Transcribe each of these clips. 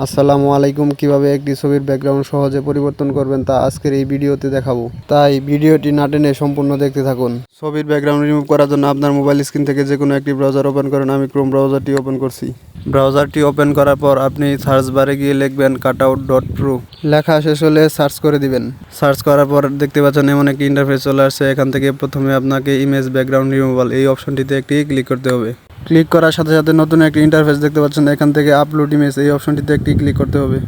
আসসালামু আলাইকুম। কিভাবে একটি ছবির ব্যাকগ্রাউন্ড সহজে পরিবর্তন করবেন তা আজকের এই ভিডিওতে দেখাবো, তাই ভিডিওটি না টেনে সম্পূর্ণ দেখতে থাকুন। ছবির ব্যাকগ্রাউন্ড রিমুভ করার জন্য আপনার মোবাইল স্ক্রিন থেকে যে কোনো একটি ব্রাউজার ওপেন করেন। আমি ক্রোম ব্রাউজারটি ওপেন করছি। ব্রাউজারটি ওপেন করার পর আপনি সার্চ বারে গিয়ে লিখবেন cutout.pro। লেখা শেষ হলে সার্চ করে দিবেন। সার্চ করার পর দেখতে পাচ্ছেন এমন একটি ইন্টারফেস চলে আসছে। এখান থেকে প্রথমে আপনাকে ইমেজ ব্যাকগ্রাউন্ড রিমুভাল এই অপশনটিতে একটি ক্লিক করতে হবে। ক্লিক করার সাথে সাথে নতুন একটি ইন্টারফেস দেখতে পাচ্ছেন। এখান থেকে আপলোড ইমেজ এই অপশনটিতে একটি ক্লিক করতে হবে।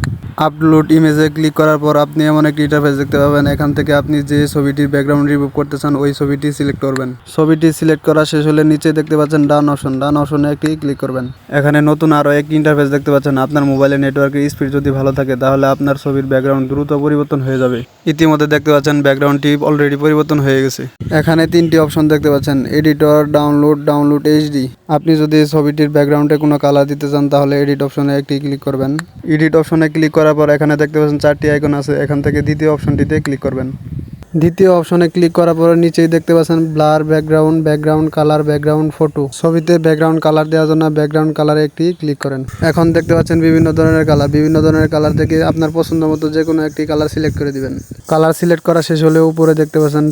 আপলোড ইমেজে ক্লিক করার পর আপনি এমন একটি ইন্টারফেস দেখতে পাবেন। এখান থেকে আপনি যে ছবিটির ব্যাকগ্রাউন্ড রিমুভ করতে চান ওই ছবিটি সিলেক্ট করবেন। ছবিটি সিলেক্ট করা শেষ হলে নিচে দেখতে পাচ্ছেন ডান অপশনে একটি ক্লিক করবেন। এখানে নতুন আরও একটি ইন্টারফেস দেখতে পাচ্ছেন। আপনার মোবাইলে নেটওয়ার্কের স্পিড যদি ভালো থাকে তাহলে আপনার ছবির ব্যাকগ্রাউন্ড দ্রুত পরিবর্তন হয়ে যাবে। ইতিমধ্যে দেখতে পাচ্ছেন ব্যাকগ্রাউন্ডটি অলরেডি পরিবর্তন হয়ে গেছে। এখানে তিনটি অপশন দেখতে পাচ্ছেন, এডিটর, ডাউনলোড এইচডি। আপনি যদি ছবিটির ব্যাকগ্রাউন্ডে কোনো কালার দিতে চান তাহলে এডিট অপশনে একটি ক্লিক করবেন। এডিট অপশনে ক্লিক করার পর এখানে দেখতে পাচ্ছেন চারটি আইকন আছে। এখান থেকে দ্বিতীয় অপশনটিতে ক্লিক করবেন। দ্বিতীয় অপশনে ক্লিক করার পর নিচেই দেখতে পাচ্ছেন blur background colour, background photo. ছবিতে ব্যাকগ্রাউন্ড কালার দেওয়ার জন্য ব্যাকগ্রাউন্ড কালারে একটি ক্লিক করেন। এখন দেখতে পাচ্ছেন বিভিন্ন ধরনের কালার থেকে আপনার পছন্দ মতো যে কোনো একটি কালার সিলেক্ট করে দিবেন। কালার সিলেক্ট করা শেষ হলে উপরে দেখতে পাচ্ছেন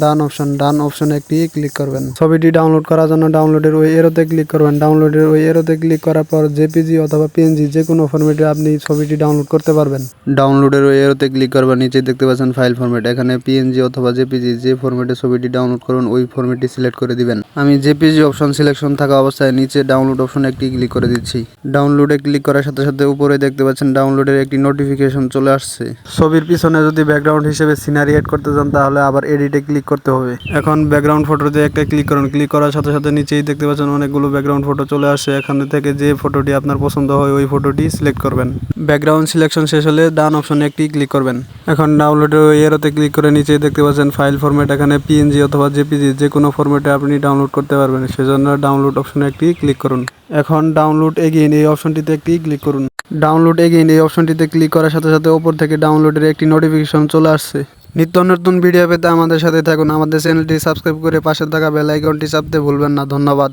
ডান অপশনে একটি ক্লিক করবেন। ছবিটি ডাউনলোড করার জন্য ডাউনলোডের ওই এরোতে ক্লিক করবেন। ডাউনলোডের ওই এরোতে ক্লিক করার পর জেপিজি অথবা পিএনজি যে কোনো ফরম্যাটে আপনি ছবিটি ডাউনলোড করতে পারবেন। ডাউনলোডের ওই এরোতে ক্লিক করবেন। নিচে দেখতে পাচ্ছেন ফাইল ফরম্যাট। এখানে পিএনজি অথবা জেপিজি যে ফরম্যাটে ছবিটি ডাউনলোড করুন ওই ফরম্যাটটি সিলেক্ট করে দিবেন। আমি জেপিজি অপশন সিলেকশন থাকা অবস্থায় নিচে ডাউনলোড অপশনে একটি ক্লিক করে দিচ্ছি। ডাউনলোডে ক্লিক করার সাথে সাথে উপরে দেখতে পাচ্ছেন ডাউনলোডের একটি নোটিফিকেশন চলে আসছে। ছবির পিছনে যদি ব্যাকগ্রাউন্ড হিসেবে সিনারি এড করতে চান তাহলে আবার এডিটে ক্লিক করতে হবে। এখন ব্যাকগ্রাউন্ড ফটোতে একটা ক্লিক করুন। ক্লিক করার সাথে সাথে নিচেই দেখতে পাচ্ছেন অনেকগুলো ব্যাকগ্রাউন্ড ফটো চলে আসছে। এখান থেকে যে ফটোটি আপনার পছন্দ হয় ওই ফটোটি সিলেক্ট করবেন। ব্যাকগ্রাউন্ড সিলেকশন শেষ হলে ডান অপশনে একটি ক্লিক করবেন। এখন ডাউনলোডের ওই এরোতে ক্লিক করে নিচেই দেখতে পাচ্ছেন ফাইল ফরম্যাট। এখানে পিএনজি অথবা জেপিজি যে কোনো ফরম্যাটে আপনি ডাউনলোড করতে পারবেন। সেজন্য ডাউনলোড অপশনে একটি ক্লিক করুন। এখন ডাউনলোড এগেইন এই অপশনটিতে একটি ক্লিক করুন। ডাউনলোড এগেইন এই অপশনটিতে ক্লিক করার সাথে সাথে ওপর থেকে ডাউনলোডের একটি নোটিফিকেশন চলে আসছে। নিত্য নতুন ভিডিও পেতে আমাদের সাথে থাকুন। আমাদের চ্যানেলটি সাবস্ক্রাইব করে পাশে থাকা বেল আইকনটি চাপতে ভুলবেন না। ধন্যবাদ।